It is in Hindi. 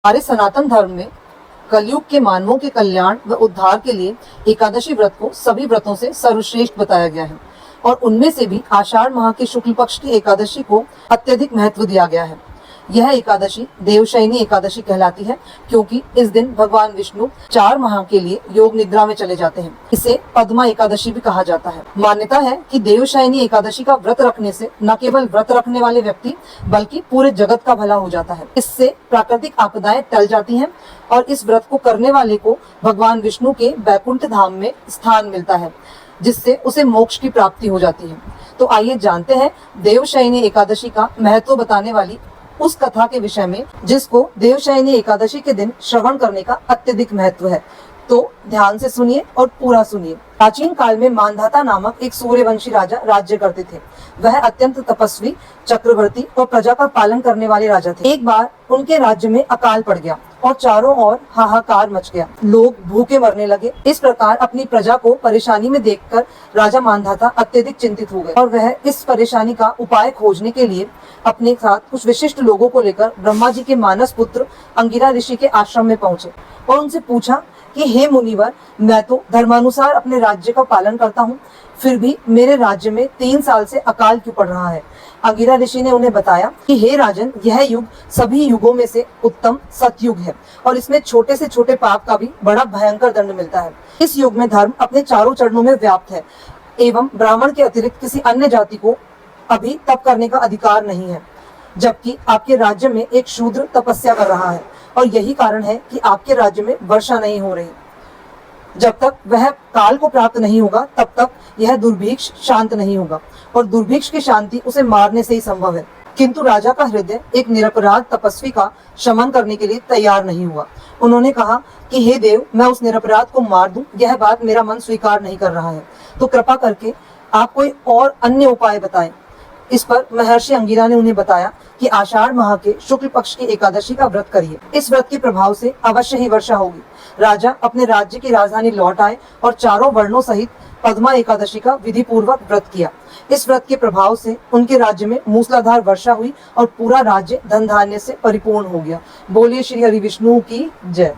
हमारे सनातन धर्म में कलयुग के मानवों के कल्याण व उद्धार के लिए एकादशी व्रत को सभी व्रतों से सर्वश्रेष्ठ बताया गया है और उनमें से भी आषाढ़ माह के शुक्ल पक्ष की एकादशी को अत्यधिक महत्व दिया गया है। यह एकादशी देवशयनी एकादशी कहलाती है क्योंकि इस दिन भगवान विष्णु 4 माह के लिए योग निद्रा में चले जाते हैं। इसे पद्मा एकादशी भी कहा जाता है। मान्यता है कि देवशयनी एकादशी का व्रत रखने से न केवल व्रत रखने वाले व्यक्ति बल्कि पूरे जगत का भला हो जाता है। इससे प्राकृतिक आपदाएं टल जाती हैं और इस व्रत को करने वाले को भगवान विष्णु के बैकुंठ धाम में स्थान मिलता है, जिससे उसे मोक्ष की प्राप्ति हो जाती है। तो आइए जानते हैं देवशयनी एकादशी का महत्व बताने वाली उस कथा के विषय में, जिसको देवशयनी एकादशी के दिन श्रवण करने का अत्यधिक महत्व है। तो ध्यान से सुनिए और पूरा सुनिए। प्राचीन काल में मांधाता नामक एक सूर्यवंशी राजा राज्य करते थे। वह अत्यंत तपस्वी, चक्रवर्ती और प्रजा का पालन करने वाले राजा थे। एक बार उनके राज्य में अकाल पड़ गया और चारों ओर हाहाकार मच गया। लोग भूखे मरने लगे। इस प्रकार अपनी प्रजा को परेशानी में देखकर राजा मांधाता अत्यधिक चिंतित हो गए और वह इस परेशानी का उपाय खोजने के लिए अपने साथ कुछ विशिष्ट लोगों को लेकर ब्रह्मा जी के मानस पुत्र अंगिरा ऋषि के आश्रम में पहुंचे और उनसे पूछा कि हे मुनिवर, मैं तो धर्मानुसार अपने राज्य का पालन करता हूँ, फिर भी मेरे राज्य में 3 साल से अकाल क्यों पड़ रहा है। अंगिरा ऋषि ने उन्हें बताया कि हे राजन, यह युग सभी युगों में से उत्तम सतयुग है और इसमें छोटे से छोटे पाप का भी बड़ा भयंकर दंड मिलता है। इस युग में धर्म अपने चारों चरणों में व्याप्त है एवं ब्राह्मण के अतिरिक्त किसी अन्य जाति को अभी तप करने का अधिकार नहीं है, जबकि आपके राज्य में एक शूद्र तपस्या कर रहा है और यही कारण है कि आपके राज्य में वर्षा नहीं हो रही। जब तक वह काल को प्राप्त नहीं होगा तब तक यह दुर्भिक्ष शांत नहीं होगा और दुर्भिक्ष की शांति उसे मारने से ही संभव है। किंतु राजा का हृदय एक निरपराध तपस्वी का शमन करने के लिए तैयार नहीं हुआ। उन्होंने कहा कि हे देव, मैं उस निरपराध को मार दूं, यह बात मेरा मन स्वीकार नहीं कर रहा है, तो कृपा करके आप कोई और अन्य उपाय बताएं। इस पर महर्षि अंगिरा ने उन्हें बताया कि आषाढ़ माह के शुक्ल पक्ष की एकादशी का व्रत करिए। इस व्रत के प्रभाव से अवश्य ही वर्षा होगी। राजा अपने राज्य की राजधानी लौट आए और चारों वर्णों सहित पद्मा एकादशी का विधि पूर्वक व्रत किया। इस व्रत के प्रभाव से उनके राज्य में मूसलाधार वर्षा हुई और पूरा राज्य धन धान्य से परिपूर्ण हो गया। बोलिए श्री हरि विष्णु की जय।